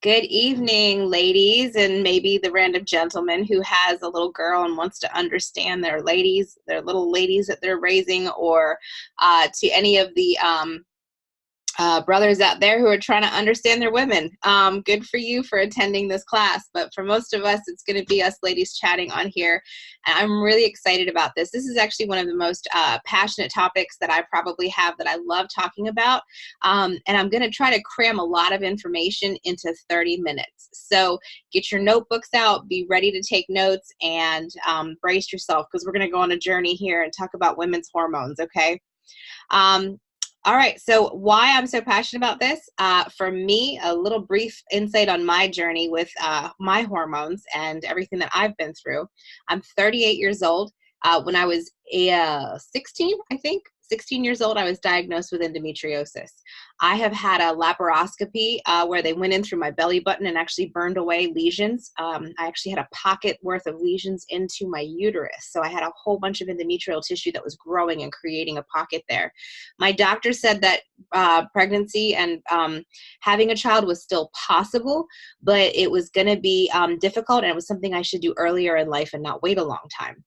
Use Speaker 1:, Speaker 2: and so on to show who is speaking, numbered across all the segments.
Speaker 1: Good evening, ladies, and maybe the random gentleman who has a little girl and wants to understand their little ladies that they're raising, or to any of the brothers out there who are trying to understand their women. Good for you for attending this class, but for most of us, it's going to be us ladies chatting on here. And I'm really excited about this. This is actually one of the most passionate topics that I probably have that I love talking about. And I'm going to try to cram a lot of information into 30 minutes. So get your notebooks out, be ready to take notes, and brace yourself, because we're going to go on a journey here and talk about women's hormones, okay? All right, so why I'm so passionate about this, for me, a little brief insight on my journey with my hormones and everything that I've been through. I'm 38 years old. When I was 16, I think, 16 years old, I was diagnosed with endometriosis. I have had a laparoscopy where they went in through my belly button and actually burned away lesions. I actually had a pocket worth of lesions into my uterus. So I had a whole bunch of endometrial tissue that was growing and creating a pocket there. My doctor said that pregnancy and having a child was still possible, but it was going to be difficult, and it was something I should do earlier in life and not wait a long time.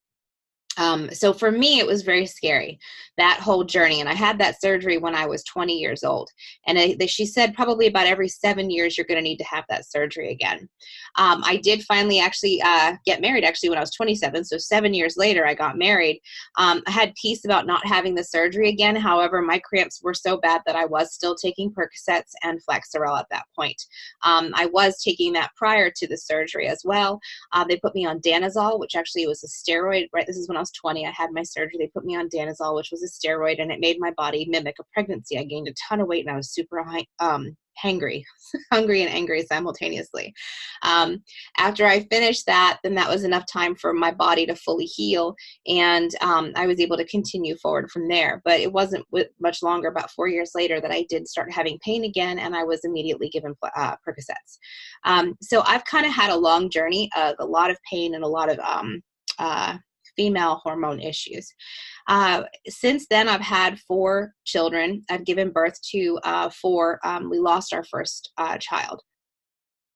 Speaker 1: So for me, it was very scary, that whole journey. And I had that surgery when I was 20 years old. And she said probably about every 7 years, you're going to need to have that surgery again. I did finally actually get married when I was 27. So 7 years later, I got married. I had peace about not having the surgery again. However, my cramps were so bad that I was still taking Percocets and Flexeril at that point. I was taking that prior to the surgery as well. They put me on Danazol, which actually was a steroid, right? This is when I was 20. I had my surgery. They put me on Danazol, which was a steroid, and it made my body mimic a pregnancy. I gained a ton of weight, and I was super hungry and angry simultaneously. After I finished that, then that was enough time for my body to fully heal, and I was able to continue forward from there. But it wasn't much longer, about 4 years later, that I did start having pain again, and I was immediately given Percocets. So I've kind of had a long journey of a lot of pain and a lot of female hormone issues. Since then, I've had 4 children. I've given birth to 4. We lost our first child.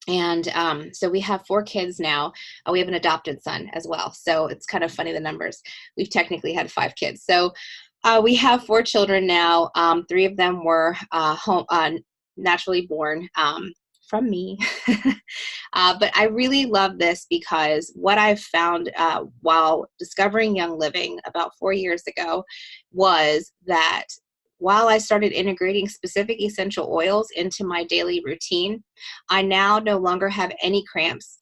Speaker 1: And so we have 4 kids now. We have an adopted son as well. So it's kind of funny, the numbers. We've technically had 5 kids. So we have 4 children now. 3 of them were naturally born from me. But I really love this because what I've found while discovering Young Living about 4 years ago was that while I started integrating specific essential oils into my daily routine, I now no longer have any cramps,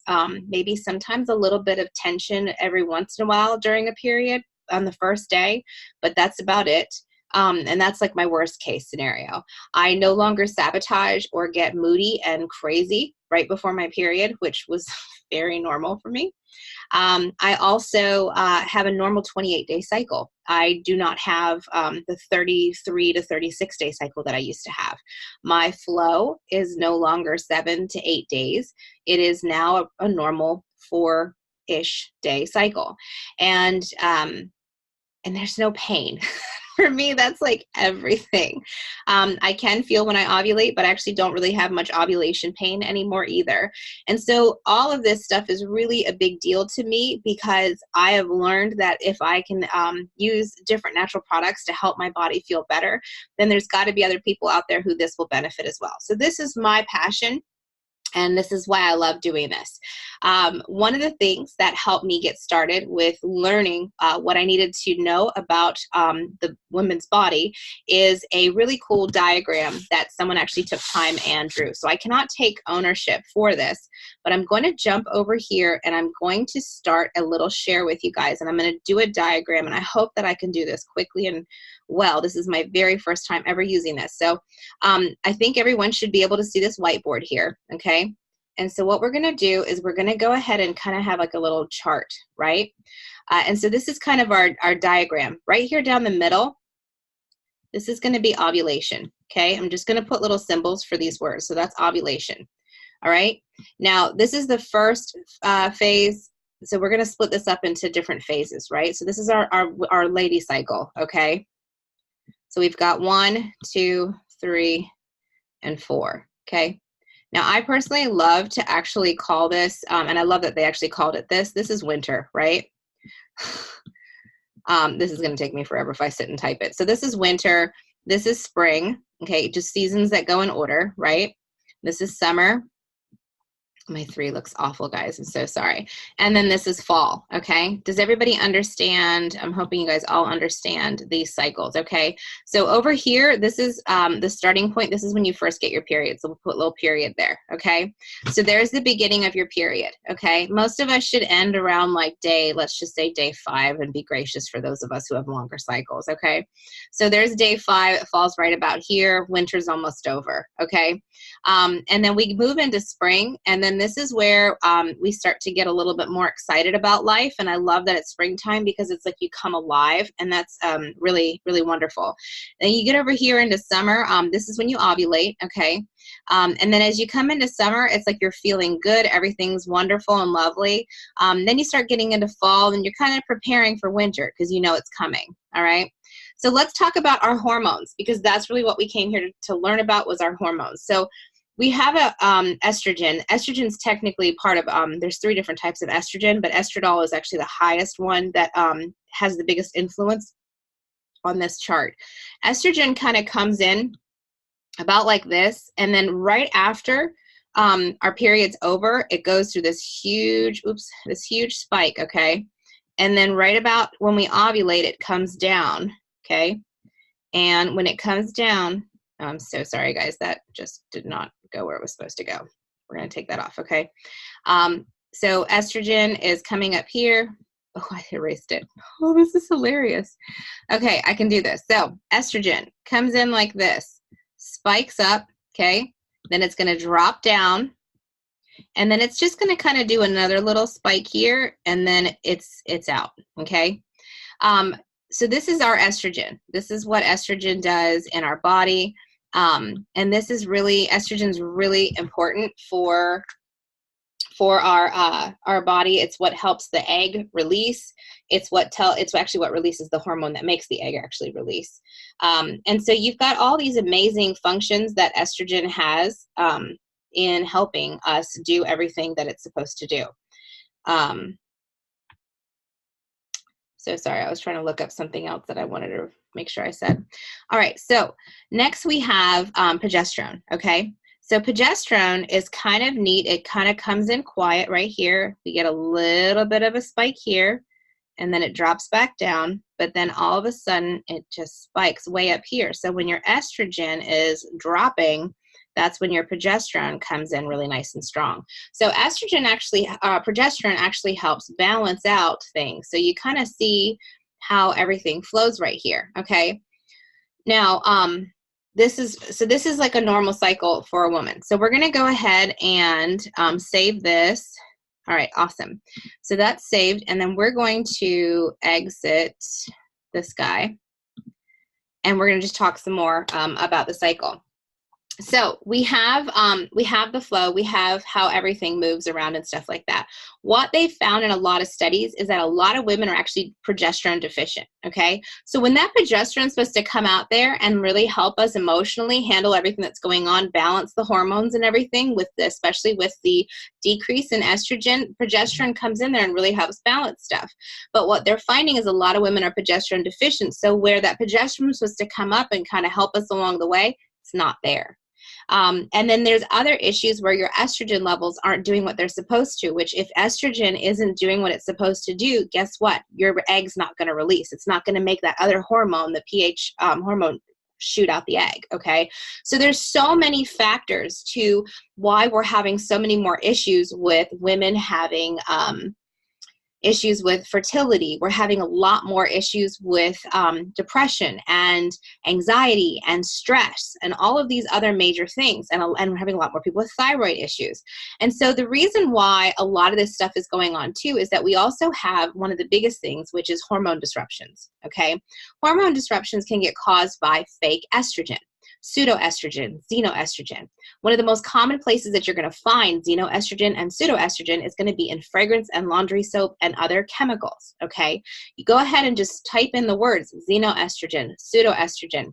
Speaker 1: maybe sometimes a little bit of tension every once in a while during a period on the first day, but that's about it. And that's like my worst case scenario. I no longer sabotage or get moody and crazy right before my period, which was very normal for me. I also have a normal 28-day cycle. I do not have the 33 to 36-day cycle that I used to have. My flow is no longer 7 to 8 days. It is now a normal 4-ish day cycle. And there's no pain. For me, that's like everything. I can feel when I ovulate, but I actually don't really have much ovulation pain anymore either. And so all of this stuff is really a big deal to me, because I have learned that if I can use different natural products to help my body feel better, then there's got to be other people out there who this will benefit as well. So this is my passion. And this is why I love doing this. One of the things that helped me get started with learning what I needed to know about the woman's body is a really cool diagram that someone actually took time and drew. So I cannot take ownership for this, but I'm going to jump over here and I'm going to start a little share with you guys. And I'm going to do a diagram, and I hope that I can do this quickly and well. This is my very first time ever using this. So I think everyone should be able to see this whiteboard here, okay? And so what we're going to do is we're going to go ahead and kind of have like a little chart, right? And so this is kind of our diagram. Right here down the middle, this is going to be ovulation, okay? I'm just going to put little symbols for these words. So that's ovulation, all right? Now, this is the first phase. So we're going to split this up into different phases, right? So this is our lady cycle, okay? So we've got 1, 2, 3, and 4, okay? Now, I personally love to actually call this, and I love that they actually called it this. This is winter, right? This is going to take me forever if I sit and type it. So this is winter. This is spring. Okay, just seasons that go in order, right? This is summer. My 3 looks awful, guys. I'm so sorry. And then this is fall, okay? Does everybody understand? I'm hoping you guys all understand these cycles, okay? So over here, this is the starting point. This is when you first get your period. So we'll put a little period there, okay? So there's the beginning of your period, okay? Most of us should end around like let's just say day 5, and be gracious for those of us who have longer cycles, okay? So there's day 5. It falls right about here. Winter's almost over, okay? And then we move into spring, and then this is where we start to get a little bit more excited about life. And I love that it's springtime because it's like you come alive, and that's really, really wonderful. Then you get over here into summer. This is when you ovulate, okay? And then as you come into summer, it's like you're feeling good. Everything's wonderful and lovely. Then you start getting into fall, and you're kind of preparing for winter because you know it's coming, all right? So let's talk about our hormones, because that's really what we came here to learn about, was our hormones. So we have a estrogen. Estrogen is technically part of, there's 3 different types of estrogen, but estradiol is actually the highest one that has the biggest influence on this chart. Estrogen kind of comes in about like this, and then right after our period's over, it goes through this huge spike, okay? And then right about when we ovulate, it comes down, okay? And when it comes down, I'm so sorry, guys, that just did not go where it was supposed to go. We're going to take that off, okay? So estrogen is coming up here. Oh, I erased it. Oh, this is hilarious. Okay, I can do this. So estrogen comes in like this, spikes up, okay? Then it's going to drop down, and then it's just going to kind of do another little spike here, and then it's out, okay? So this is our estrogen. This is what estrogen does in our body. And this is really, estrogen's really important for our body. It's what helps the egg release. It's actually what releases the hormone that makes the egg actually release. And so you've got all these amazing functions that estrogen has in helping us do everything that it's supposed to do. So sorry, I was trying to look up something else that I wanted to make sure I said. All right, so next we have progesterone, okay? So progesterone is kind of neat. It kind of comes in quiet right here. We get a little bit of a spike here, and then it drops back down, but then all of a sudden it just spikes way up here. So when your estrogen is dropping, that's when your progesterone comes in really nice and strong. So progesterone actually helps balance out things. So you kind of see how everything flows right here, okay? Now, this is like a normal cycle for a woman. So we're gonna go ahead and save this. All right, awesome. So that's saved, and then we're going to exit this guy, and we're gonna just talk some more about the cycle. So we have the flow, we have how everything moves around and stuff like that. What they found in a lot of studies is that a lot of women are actually progesterone deficient, okay? So when that progesterone is supposed to come out there and really help us emotionally handle everything that's going on, balance the hormones and everything, especially with the decrease in estrogen, progesterone comes in there and really helps balance stuff. But what they're finding is a lot of women are progesterone deficient. So where that progesterone is supposed to come up and kind of help us along the way, it's not there. And then there's other issues where your estrogen levels aren't doing what they're supposed to, which if estrogen isn't doing what it's supposed to do, guess what? Your egg's not going to release. It's not going to make that other hormone, the pH hormone, shoot out the egg, okay? So there's so many factors to why we're having so many more issues with women having issues with fertility. We're having a lot more issues with depression and anxiety and stress and all of these other major things. And we're having a lot more people with thyroid issues. And so the reason why a lot of this stuff is going on too is that we also have one of the biggest things, which is hormone disruptions, okay? Hormone disruptions can get caused by fake estrogen, pseudoestrogen, xenoestrogen. One of the most common places that you're going to find xenoestrogen and pseudoestrogen is going to be in fragrance and laundry soap and other chemicals, okay? You go ahead and just type in the words xenoestrogen, pseudoestrogen,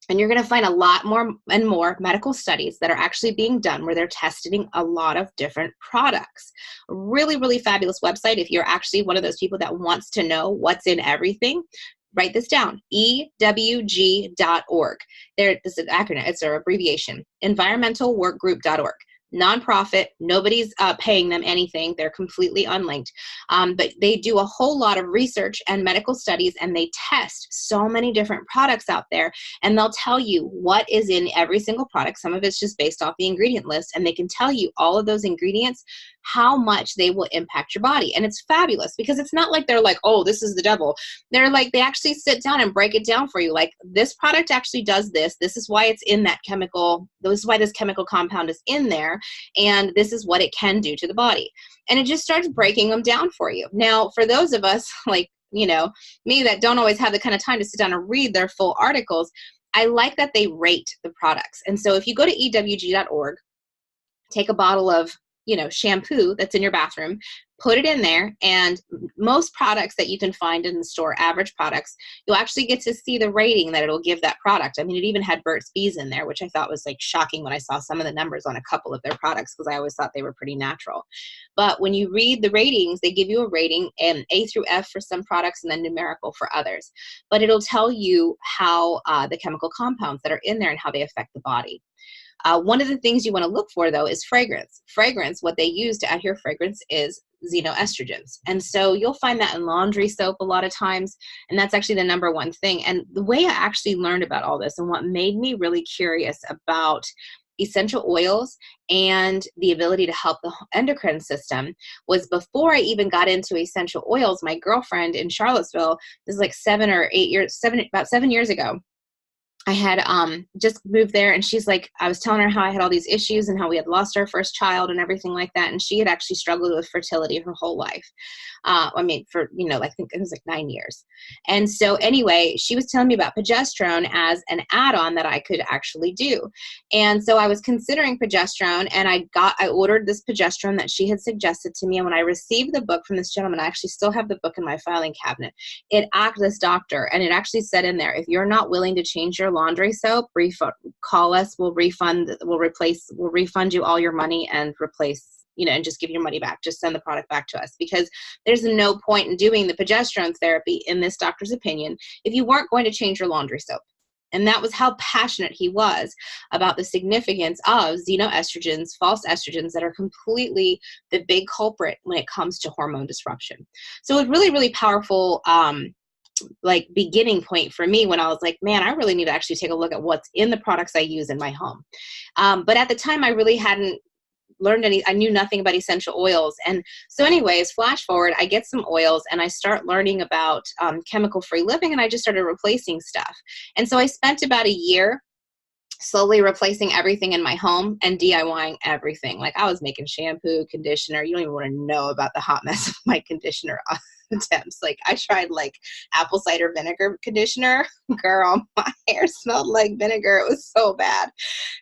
Speaker 1: And you're going to find a lot more and more medical studies that are actually being done where they're testing a lot of different products. Really, really fabulous website. If you're actually one of those people that wants to know what's in everything, write this down, ewg.org. This is an acronym, it's an abbreviation, environmentalworkgroup.org. Nonprofit, nobody's paying them anything. They're completely unlinked. But they do a whole lot of research and medical studies, and they test so many different products out there, and they'll tell you what is in every single product. Some of it's just based off the ingredient list, and they can tell you all of those ingredients, how much they will impact your body. And it's fabulous because it's not like they're like, oh, this is the devil. They're like, they actually sit down and break it down for you. Like, this product actually does this. This is why it's in that chemical. This is why this chemical compound is in there. And this is what it can do to the body. And it just starts breaking them down for you. Now, for those of us like, you know, me that don't always have the kind of time to sit down and read their full articles, I like that they rate the products. And so if you go to ewg.org, take a bottle of, you know, shampoo that's in your bathroom, put it in there, and most products that you can find in the store, average products, you'll actually get to see the rating that it'll give that product. I mean, it even had Burt's Bees in there, which I thought was like shocking when I saw some of the numbers on a couple of their products, because I always thought they were pretty natural. But when you read the ratings, they give you a rating, and A through F for some products and then numerical for others. But it'll tell you how the chemical compounds that are in there and how they affect the body. One of the things you want to look for, though, is fragrance. Fragrance, what they use to add your fragrance is xenoestrogens. And so you'll find that in laundry soap a lot of times, and that's actually the number one thing. And the way I actually learned about all this and what made me really curious about essential oils and the ability to help the endocrine system was before I even got into essential oils. My girlfriend in Charlottesville, this is like about 7 years ago, I had just moved there, and she's like, I was telling her how I had all these issues and how we had lost our first child and everything like that. And she had actually struggled with fertility her whole life. I mean, for, you know, I think it was like 9 years. And so anyway, she was telling me about progesterone as an add-on that I could actually do. And so I was considering progesterone, and I ordered this progesterone that she had suggested to me. And when I received the book from this gentleman, I actually still have the book in my filing cabinet. This doctor, and it actually said in there, if you're not willing to change your laundry soap, call us. We'll refund you all your money and replace, you know, and just give your money back. Just send the product back to us, because there's no point in doing the progesterone therapy, in this doctor's opinion, if you weren't going to change your laundry soap. And that was how passionate he was about the significance of xenoestrogens, false estrogens, that are completely the big culprit when it comes to hormone disruption. So it's really, really powerful like beginning point for me when I was like, man, I really need to actually take a look at what's in the products I use in my home. But at the time, I really hadn't learned I knew nothing about essential oils. And so anyways, flash forward, I get some oils and I start learning about chemical-free living, and I just started replacing stuff. And so I spent about a year slowly replacing everything in my home and DIYing everything. Like, I was making shampoo, conditioner. You don't even want to know about the hot mess of my conditioner attempts. Like, I tried like apple cider vinegar conditioner. Girl, my hair smelled like vinegar. It was so bad.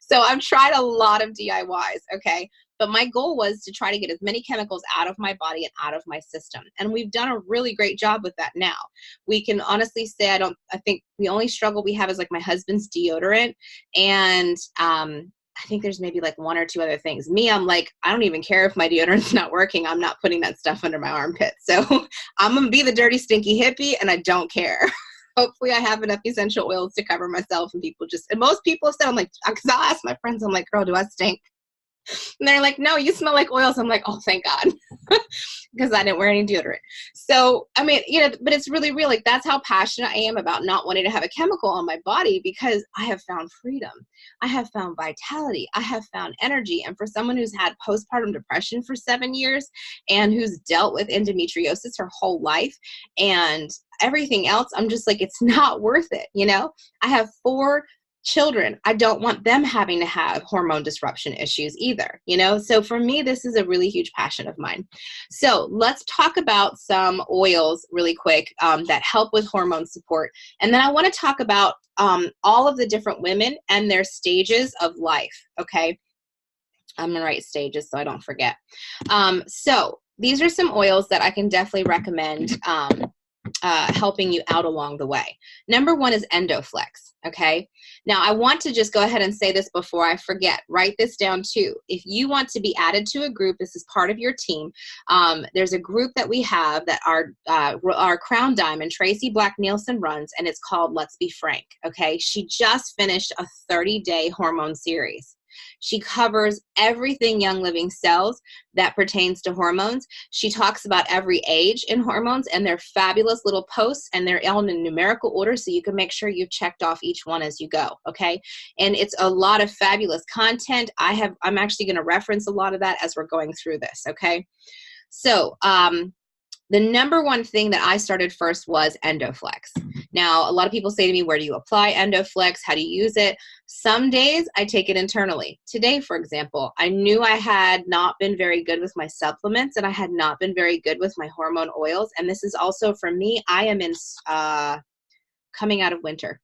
Speaker 1: So I've tried a lot of DIYs, okay? But my goal was to try to get as many chemicals out of my body and out of my system. And we've done a really great job with that now. We can honestly say, I think the only struggle we have is like my husband's deodorant. And I think there's maybe like one or two other things. Me, I'm like, I don't even care if my deodorant's not working. I'm not putting that stuff under my armpit. So I'm going to be the dirty, stinky hippie, and I don't care. Hopefully I have enough essential oils to cover myself. And most people have said, I'm like, because I'll ask my friends, I'm like, girl, do I stink? And they're like, no, you smell like oils. I'm like, oh, thank God. Because I didn't wear any deodorant. So, I mean, you know, but it's really real. Like, that's how passionate I am about not wanting to have a chemical on my body, because I have found freedom. I have found vitality. I have found energy. And for someone who's had postpartum depression for 7 years and who's dealt with endometriosis her whole life and everything else, I'm just like, it's not worth it. You know, I have 4 children. I don't want them having to have hormone disruption issues either, you know? So for me, this is a really huge passion of mine. So let's talk about some oils really quick that help with hormone support. And then I want to talk about all of the different women and their stages of life, okay? I'm going to write stages so I don't forget. So these are some oils that I can definitely recommend helping you out along the way. Number one is EndoFlex, okay? Now, I want to just go ahead and say this before I forget. Write this down too. If you want to be added to a group, this is part of your team. There's a group that we have that our Crown Diamond, Tracy Black Nielsen, runs, and it's called Let's Be Frank, okay? She just finished a 30-day hormone series. She covers everything Young Living sells that pertains to hormones. She talks about every age in hormones, and they're fabulous little posts, and they're all in numerical order, so you can make sure you've checked off each one as you go, okay? And it's a lot of fabulous content. I'm actually going to reference a lot of that as we're going through this, okay? So, the number one thing that I started first was EndoFlex. Now, a lot of people say to me, where do you apply EndoFlex? How do you use it? Some days I take it internally. Today, for example, I knew I had not been very good with my supplements, and I had not been very good with my hormone oils. And this is also for me, I am in coming out of winter.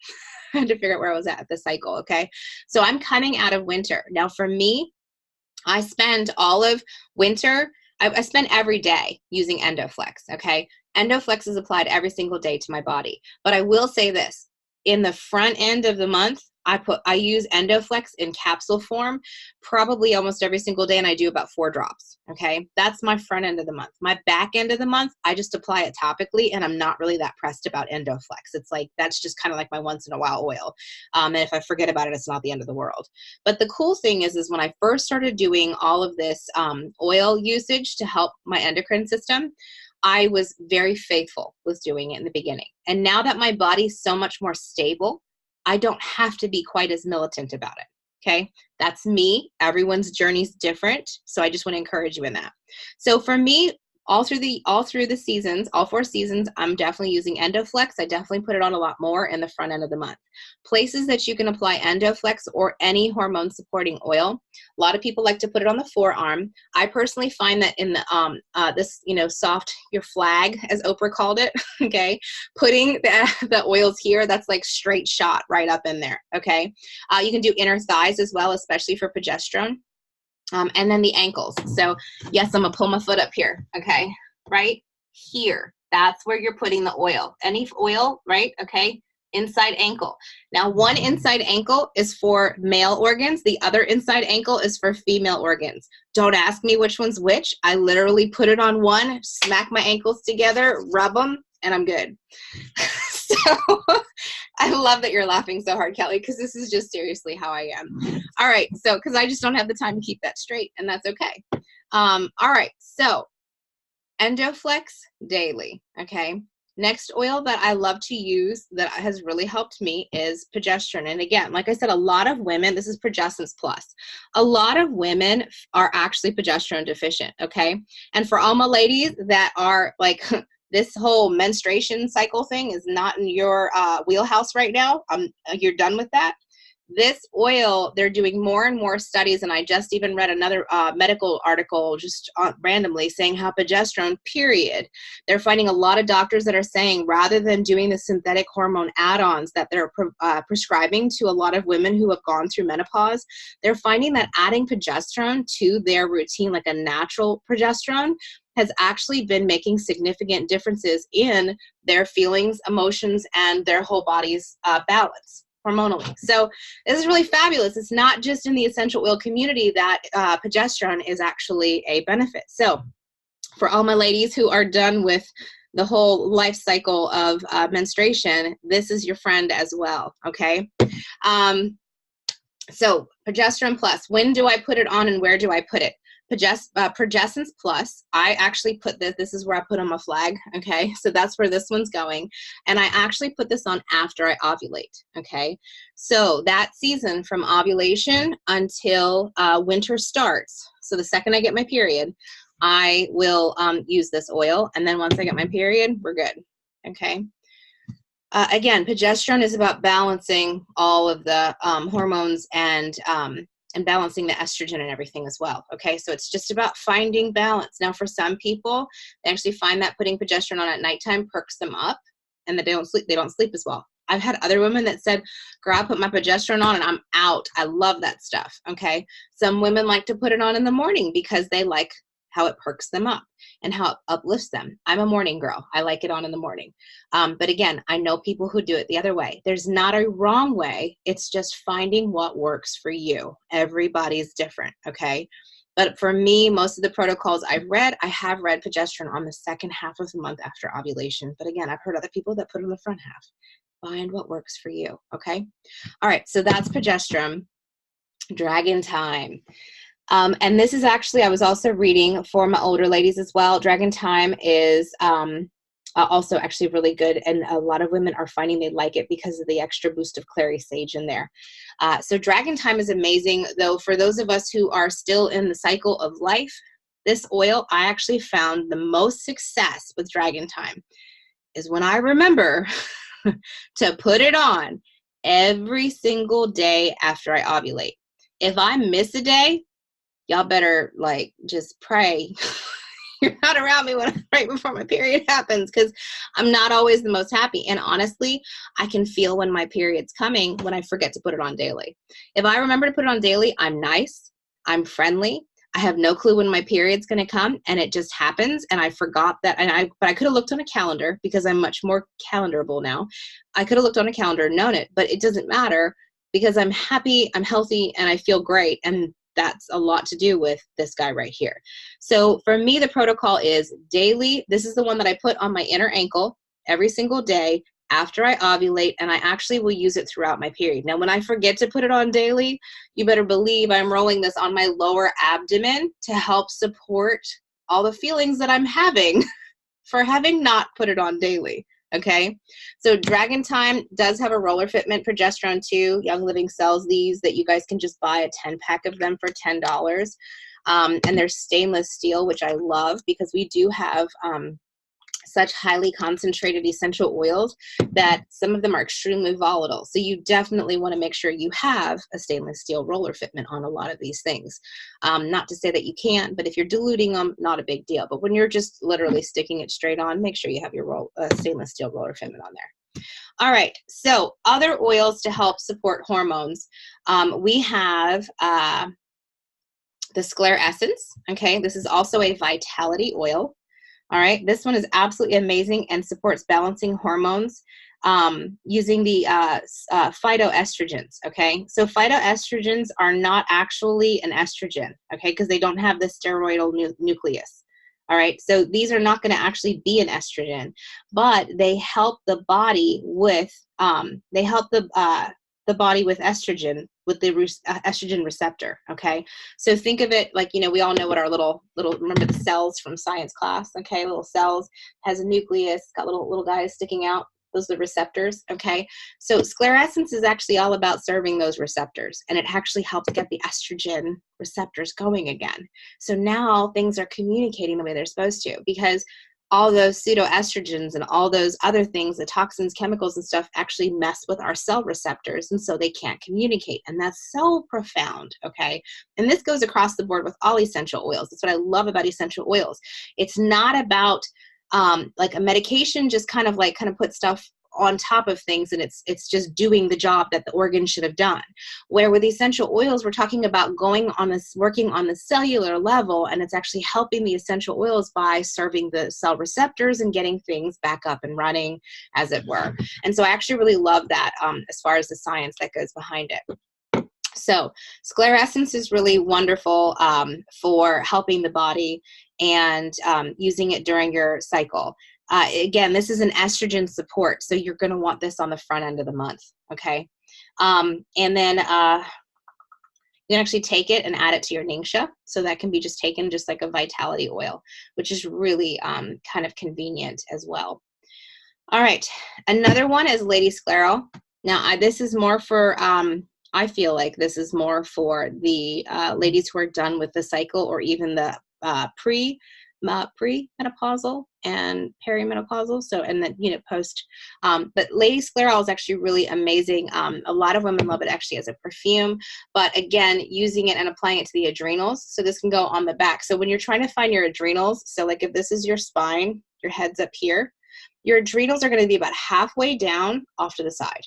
Speaker 1: I had to figure out where I was at the cycle, okay? So I'm coming out of winter. Now for me, I spend all of winter, I spend every day using EndoFlex, okay? EndoFlex is applied every single day to my body. But I will say this, in the front end of the month, I use EndoFlex in capsule form probably almost every single day, and I do about 4 drops, okay? That's my front end of the month. My back end of the month, I just apply it topically, and I'm not really that pressed about EndoFlex. It's like, that's just kind of like my once in a while oil. And if I forget about it, it's not the end of the world. But the cool thing is when I first started doing all of this oil usage to help my endocrine system, I was very faithful with doing it in the beginning. And now that my body's so much more stable, I don't have to be quite as militant about it, okay? That's me. Everyone's journey's different, so I just want to encourage you in that. So for me, all through the seasons, all 4 seasons, I'm definitely using EndoFlex. I definitely put it on a lot more in the front end of the month. Places that you can apply EndoFlex or any hormone supporting oil. A lot of people like to put it on the forearm. I personally find that in the this, soft, your flag, as Oprah called it, okay, putting the oils here, that's like straight shot right up in there, okay? You can do inner thighs as well, especially for progesterone. And then the ankles. So yes, I'm gonna pull my foot up here, okay? Right here, that's where you're putting the oil. Any oil, right? Okay, inside ankle. Now, one inside ankle is for male organs. The other inside ankle is for female organs. Don't ask me which one's which. I literally put it on one, smack my ankles together, rub them, and I'm good. So I love that you're laughing so hard, Kelly, because this is just seriously how I am. All right, so because I just don't have the time to keep that straight, and that's okay. All right, so EndoFlex daily, okay? Next oil that I love to use that has really helped me is progesterone. And again, like I said, a lot of women, this is Progessence Plus. A lot of women are actually progesterone deficient, okay? And for all my ladies that are like, this whole menstruation cycle thing is not in your wheelhouse right now, you're done with that. This oil, they're doing more and more studies, and I just even read another medical article just randomly saying how progesterone, period. They're finding a lot of doctors that are saying rather than doing the synthetic hormone add-ons that they're prescribing to a lot of women who have gone through menopause, they're finding that adding progesterone to their routine, like a natural progesterone, has actually been making significant differences in their feelings, emotions, and their whole body's balance hormonally. So this is really fabulous. It's not just in the essential oil community that progesterone is actually a benefit. So for all my ladies who are done with the whole life cycle of menstruation, this is your friend as well, okay? So Progesterone Plus, when do I put it on and where do I put it? Progessence Plus, I actually put this is where I put on my flag, okay? So that's where this one's going. And I actually put this on after I ovulate, okay? So that season from ovulation until winter starts, so the second I get my period, I will use this oil. And then once I get my period, we're good, okay? Again, progesterone is about balancing all of the hormones and balancing the estrogen and everything as well. Okay, so it's just about finding balance. Now, for some people, they actually find that putting progesterone on at nighttime perks them up, and that they don't sleep as well. I've had other women that said, girl, I put my progesterone on and I'm out. I love that stuff. Okay, some women like to put it on in the morning because they like how it perks them up and how it uplifts them. I'm a morning girl. I like it on in the morning. But again, I know people who do it the other way. There's not a wrong way. It's just finding what works for you. Everybody's different, okay? But for me, most of the protocols I have read progesterone on the second half of the month after ovulation. But again, I've heard other people that put it on the front half. Find what works for you, okay? All right, so that's progesterone. Dragon time. And this is actually, I was also reading for my older ladies as well. Dragon time is also actually really good, and a lot of women are finding they like it because of the extra boost of clary sage in there. So dragon time is amazing, though. For those of us who are still in the cycle of life, this oil, I actually found the most success with dragon time is when I remember to put it on every single day after I ovulate. If I miss a day, y'all better like just pray you're not around me when right before my period happens, because I'm not always the most happy. And honestly, I can feel when my period's coming when I forget to put it on daily. If I remember to put it on daily, I'm nice, I'm friendly, I have no clue when my period's going to come, and it just happens. And I forgot that. But I could have looked on a calendar because I'm much more calendarable now. I could have looked on a calendar and known it, but it doesn't matter because I'm happy, I'm healthy, and I feel great. And that's a lot to do with this guy right here. So for me, the protocol is daily. This is the one that I put on my inner ankle every single day after I ovulate, and I actually will use it throughout my period. Now, when I forget to put it on daily, you better believe I'm rolling this on my lower abdomen to help support all the feelings that I'm having for having not put it on daily. Okay, so Dragon Time does have a roller fitment progesterone too. Young Living sells these that you guys can just buy a 10-pack of them for $10. And they're stainless steel, which I love because we do have such highly concentrated essential oils that some of them are extremely volatile. So you definitely want to make sure you have a stainless steel roller fitment on a lot of these things. Not to say that you can't, but if you're diluting them, not a big deal. But when you're just literally sticking it straight on, make sure you have your stainless steel roller fitment on there. All right, so other oils to help support hormones. We have the Sclare Essence. Okay, this is also a vitality oil. All right, this one is absolutely amazing and supports balancing hormones using the phytoestrogens, okay? So phytoestrogens are not actually an estrogen, okay, because they don't have the steroidal nucleus, all right? So these are not going to actually be an estrogen, but they help the body with, body with estrogen, with the estrogen receptor, okay? So think of it like, you know, we all know what our little, remember the cells from science class, okay? Little cells, has a nucleus, got little guys sticking out. Those are the receptors, okay? So sclerescence is actually all about serving those receptors, and it actually helps get the estrogen receptors going again. So now things are communicating the way they're supposed to, because all those pseudoestrogens and all those other things, the toxins, chemicals, and stuff actually mess with our cell receptors, and so they can't communicate. And that's so profound, okay? And this goes across the board with all essential oils. That's what I love about essential oils. It's not about like a medication just kind of put stuff on top of things, and it's just doing the job that the organ should have done. Where with essential oils, we're talking about working on the cellular level, and it's actually helping the essential oils by serving the cell receptors and getting things back up and running, as it were. And so I actually really love that as far as the science that goes behind it. So sclerescence is really wonderful for helping the body and using it during your cycle. Again, this is an estrogen support, so you're going to want this on the front end of the month, okay? And then you can actually take it and add it to your Ningxia, so that can be just taken just like a vitality oil, which is really kind of convenient as well. All right, another one is Lady Sclero. Now, this is more for, I feel like this is more for the ladies who are done with the cycle, or even the pre-menopausal and perimenopausal, so, and then, you know, post. But Lady Scleral is actually really amazing. A lot of women love it actually as a perfume, but again, using it and applying it to the adrenals. So this can go on the back. So when you're trying to find your adrenals, so like if this is your spine, your head's up here, your adrenals are going to be about halfway down off to the side.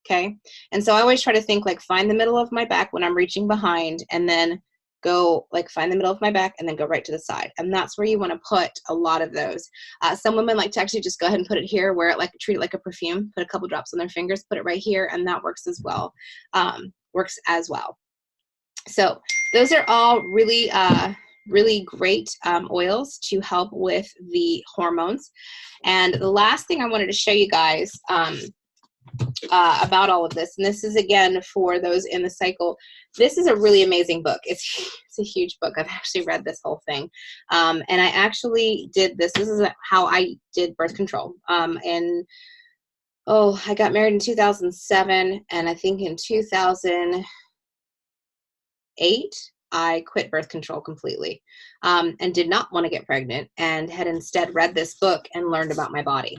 Speaker 1: Okay. And so I always try to think like, find the middle of my back when I'm reaching behind, and then go like find the middle of my back, and then go right to the side. And that's where you want to put a lot of those. Some women like to actually just go ahead and put it here, wear it like, treat it like a perfume, put a couple drops on their fingers, put it right here, and that works as well. So those are all really, really great oils to help with the hormones. And the last thing I wanted to show you guys about all of this, and this is again for those in the cycle. This is a really amazing book. It's a huge book. I've actually read this whole thing, and I actually did this. This is how I did birth control. And I got married in 2007, and I think in 2008 I quit birth control completely, and did not want to get pregnant, and had instead read this book and learned about my body.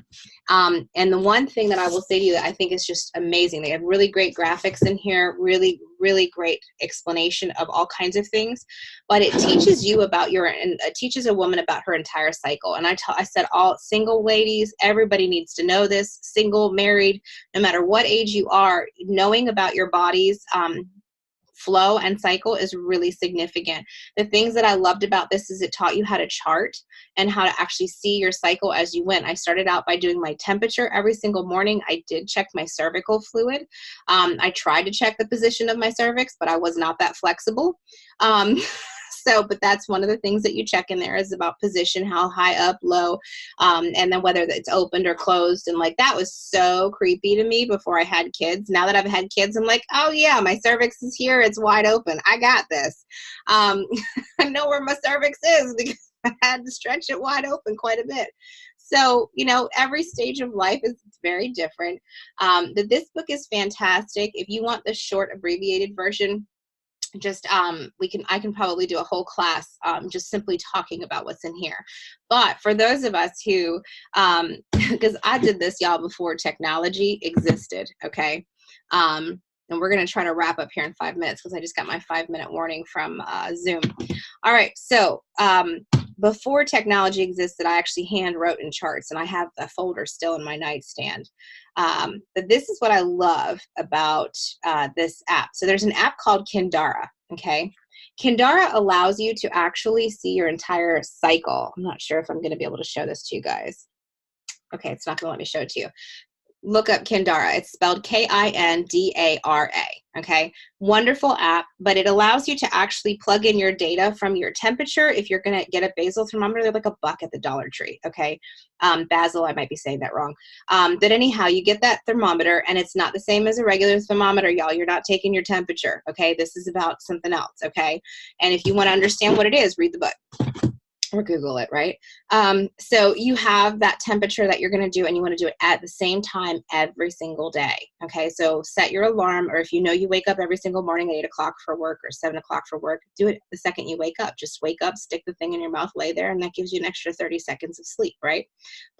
Speaker 1: And the one thing that I will say to you that I think is just amazing, they have really great graphics in here, really, really great explanation of all kinds of things, but it teaches you about it teaches a woman about her entire cycle. And I said, all single ladies, everybody needs to know this, single, married, no matter what age you are, knowing about your body's flow and cycle is really significant. The things that I loved about this is it taught you how to chart and how to actually see your cycle as you went. I started out by doing my temperature every single morning. I did check my cervical fluid. I tried to check the position of my cervix, but I was not that flexible. But that's one of the things that you check in there is about position, how high up, low, and then whether it's opened or closed. And like, that was so creepy to me before I had kids. Now that I've had kids, I'm like, oh yeah, my cervix is here. It's wide open. I got this. I know where my cervix is because I had to stretch it wide open quite a bit. So, every stage of life is very different. This book is fantastic. If you want the short abbreviated version, just I can probably do a whole class just simply talking about what's in here. But for those of us who because I did this, y'all, before technology existed, okay? And we're going to try to wrap up here in 5 minutes because I just got my 5-minute warning from Zoom. All right, so before technology existed, I actually hand wrote in charts, and I have a folder still in my nightstand. But this is what I love about this app. So there's an app called Kindara, okay? Kindara allows you to actually see your entire cycle. I'm not sure if I'm going to be able to show this to you guys. Okay, it's not going to let me show it to you. Look up Kindara. It's spelled Kindara, okay? Wonderful app, but it allows you to actually plug in your data from your temperature. If you're going to get a basal thermometer, they're like $1 at the Dollar Tree, okay? Basil, I might be saying that wrong. But anyhow, you get that thermometer, and it's not the same as a regular thermometer, y'all. You're not taking your temperature, okay? This is about something else, okay? And if you want to understand what it is, read the book. Or Google it, right? So you have that temperature that you're going to do, and you want to do it at the same time every single day, okay? So set your alarm, or if you know you wake up every single morning at 8 o'clock for work or 7 o'clock for work, do it the second you wake up. Just wake up, stick the thing in your mouth, lay there, and that gives you an extra 30 seconds of sleep, right?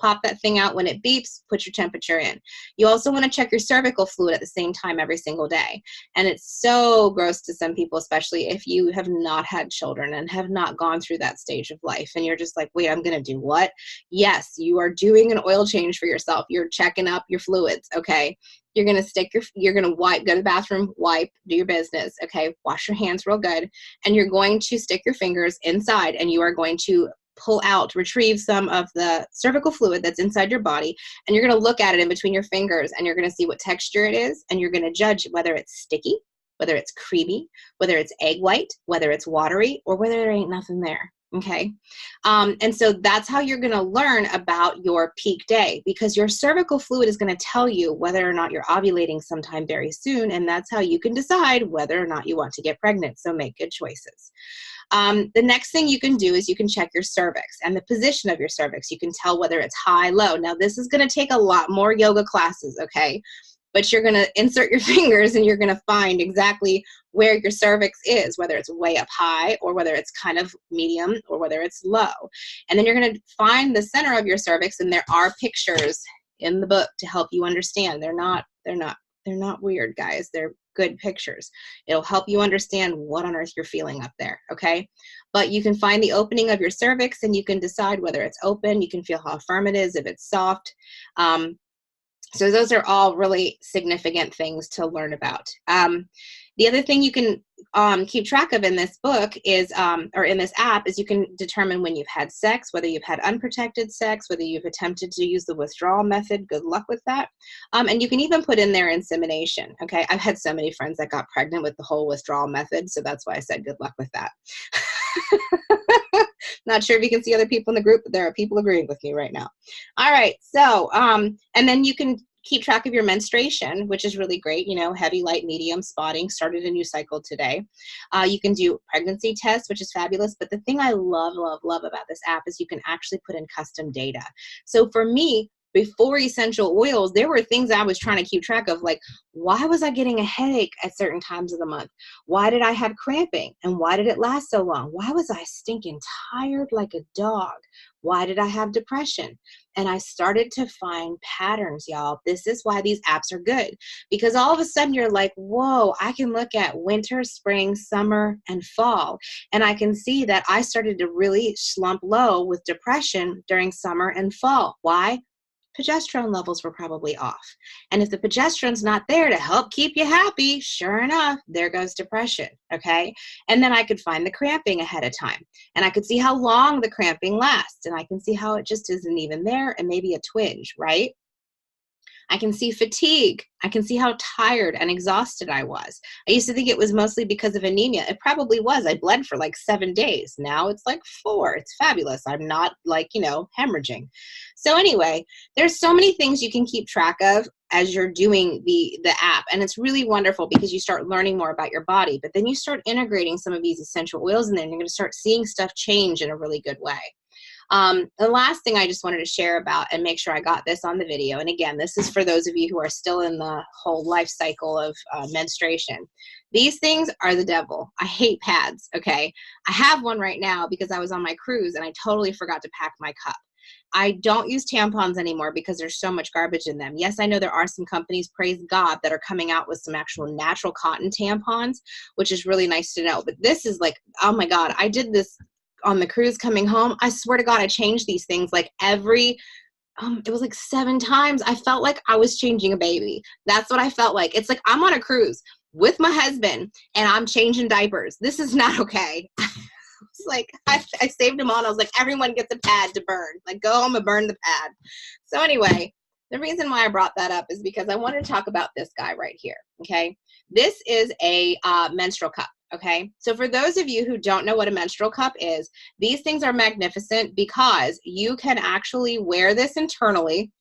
Speaker 1: Pop that thing out when it beeps, put your temperature in. You also want to check your cervical fluid at the same time every single day. And it's so gross to some people, especially if you have not had children and have not gone through that stage of life. And you're just like, wait, I'm going to do what? Yes, you are doing an oil change for yourself. You're checking up your fluids, okay? You're going to wipe, go to the bathroom, wipe, do your business, okay? Wash your hands real good. And you're going to stick your fingers inside, and you are going to retrieve some of the cervical fluid that's inside your body. And you're going to look at it in between your fingers, and you're going to see what texture it is. And you're going to judge whether it's sticky, whether it's creamy, whether it's egg white, whether it's watery, or whether there ain't nothing there. Okay. And so that's how you're going to learn about your peak day, because your cervical fluid is going to tell you whether or not you're ovulating sometime very soon. And that's how you can decide whether or not you want to get pregnant. So make good choices. The next thing you can do is you can check your cervix and the position of your cervix. You can tell whether it's high, low. Now, this is going to take a lot more yoga classes. Okay. But you're going to insert your fingers, and you're going to find exactly where your cervix is, whether it's way up high, or whether it's kind of medium, or whether it's low. And then you're going to find the center of your cervix, and there are pictures in the book to help you understand. They're not weird, guys. They're good pictures. It'll help you understand what on earth you're feeling up there, okay? But you can find the opening of your cervix, and you can decide whether it's open. You can feel how firm it is, if it's soft. So those are all really significant things to learn about. The other thing you can keep track of in this book is, or in this app, is you can determine when you've had sex, whether you've had unprotected sex, whether you've attempted to use the withdrawal method. Good luck with that. And you can even put in there insemination. Okay, I've had so many friends that got pregnant with the whole withdrawal method, so that's why I said good luck with that. Not sure if you can see other people in the group, but there are people agreeing with me right now. All right, so and then you can keep track of your menstruation, which is really great. You know, heavy, light, medium, spotting, started a new cycle today. You can do pregnancy tests, which is fabulous. But the thing I love, love, love about this app is you can actually put in custom data. So for me, before essential oils, there were things I was trying to keep track of, like, why was I getting a headache at certain times of the month? Why did I have cramping? And why did it last so long? Why was I stinking tired like a dog? Why did I have depression? And I started to find patterns, y'all. This is why these apps are good, because all of a sudden you're like, whoa, I can look at winter, spring, summer, and fall. And I can see that I started to really slump low with depression during summer and fall. Why? Progesterone levels were probably off. And if the progesterone's not there to help keep you happy, sure enough, there goes depression, okay? And then I could find the cramping ahead of time. And I could see how long the cramping lasts. And I can see how it just isn't even there, and maybe a twinge, right? I can see fatigue. I can see how tired and exhausted I was. I used to think it was mostly because of anemia. It probably was. I bled for like 7 days. Now it's like 4. It's fabulous. I'm not like, you know, hemorrhaging. So anyway, there's so many things you can keep track of as you're doing the app. And it's really wonderful because you start learning more about your body, but then you start integrating some of these essential oils in there, and you're going to start seeing stuff change in a really good way. The last thing I just wanted to share about, and make sure I got this on the video, and again, this is for those of you who are still in the whole life cycle of menstruation. These things are the devil. I hate pads, okay? I have one right now because I was on my cruise and I totally forgot to pack my cup. I don't use tampons anymore because there's so much garbage in them. Yes, I know there are some companies, praise God, that are coming out with some actual natural cotton tampons, which is really nice to know. But this is like, oh my God, I did this on the cruise coming home. I swear to God, I changed these things like every, it was like 7 times. I felt like I was changing a baby. That's what I felt like. It's like I'm on a cruise with my husband and I'm changing diapers. This is not okay. It's like I saved them on. I was like, everyone gets a pad to burn. Like, go home and burn the pad. So anyway, the reason why I brought that up is because I want to talk about this guy right here. Okay, this is a menstrual cup. Okay, so for those of you who don't know what a menstrual cup is, these things are magnificent because you can actually wear this internally,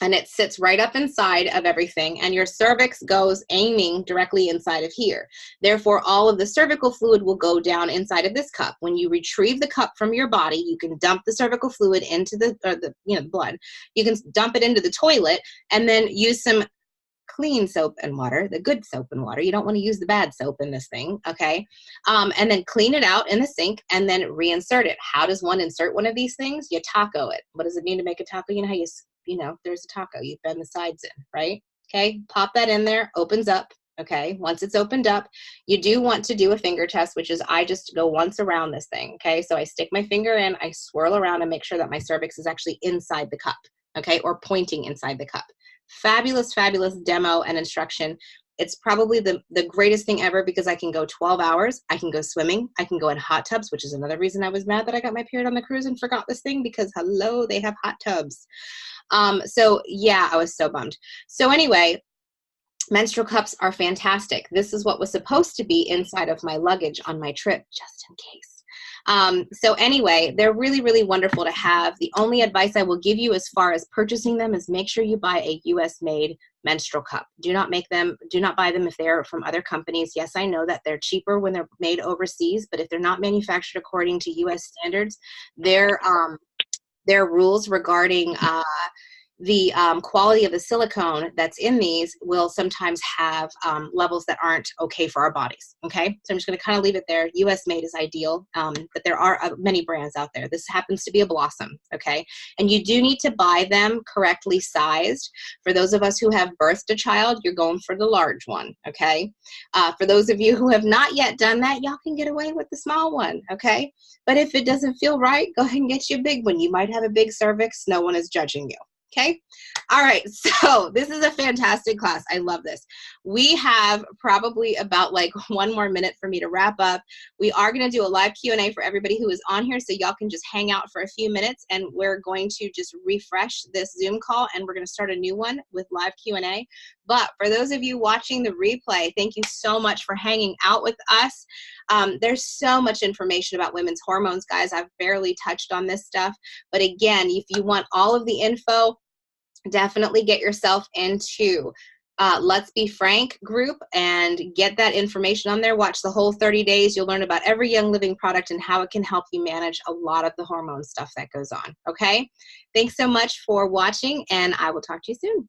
Speaker 1: and it sits right up inside of everything, and your cervix goes aiming directly inside of here. Therefore, all of the cervical fluid will go down inside of this cup. When you retrieve the cup from your body, you can dump the cervical fluid into the blood. You can dump it into the toilet and then use some clean soap and water, the good soap and water. You don't want to use the bad soap in this thing, okay? And then clean it out in the sink and then reinsert it. How does one insert one of these things? You taco it. What does it mean to make a taco? You know how there's a taco, you bend the sides in, right? Okay, pop that in there, opens up, okay? Once it's opened up, you do want to do a finger test, which is I just go once around this thing, okay? So I stick my finger in, I swirl around and make sure that my cervix is actually inside the cup, okay? Or pointing inside the cup. Fabulous, fabulous demo and instruction. It's probably the greatest thing ever because I can go 12 hours. I can go swimming. I can go in hot tubs, which is another reason I was mad that I got my period on the cruise and forgot this thing because, hello, they have hot tubs. So yeah, I was so bummed. So anyway, menstrual cups are fantastic. This is what was supposed to be inside of my luggage on my trip, just in case. So anyway, they're really, really wonderful to have. The only advice I will give you as far as purchasing them is make sure you buy a US made menstrual cup. Do not buy them if they're from other companies. Yes, I know that they're cheaper when they're made overseas, but if they're not manufactured according to US standards, their rules regarding the quality of the silicone that's in these will sometimes have levels that aren't okay for our bodies, okay? So I'm just gonna kind of leave it there. US made is ideal, but there are many brands out there. This happens to be a Blossom, okay? And you do need to buy them correctly sized. For those of us who have birthed a child, you're going for the large one, okay? For those of you who have not yet done that, y'all can get away with the small one, okay? But if it doesn't feel right, go ahead and get you a big one. You might have a big cervix. No one is judging you. Okay. All right, so this is a fantastic class. I love this. We have probably about like 1 more minute for me to wrap up. We are going to do a live Q&A for everybody who is on here, so y'all can just hang out for a few minutes, and we're going to just refresh this Zoom call, and we're going to start a new one with live Q&A. But for those of you watching the replay, thank you so much for hanging out with us. There's so much information about women's hormones, guys. I've barely touched on this stuff. But again, if you want all of the info, definitely get yourself into Let's Be Frank group and get that information on there. Watch the whole 30 days. You'll learn about every Young Living product and how it can help you manage a lot of the hormone stuff that goes on. Okay? Thanks so much for watching, and I will talk to you soon.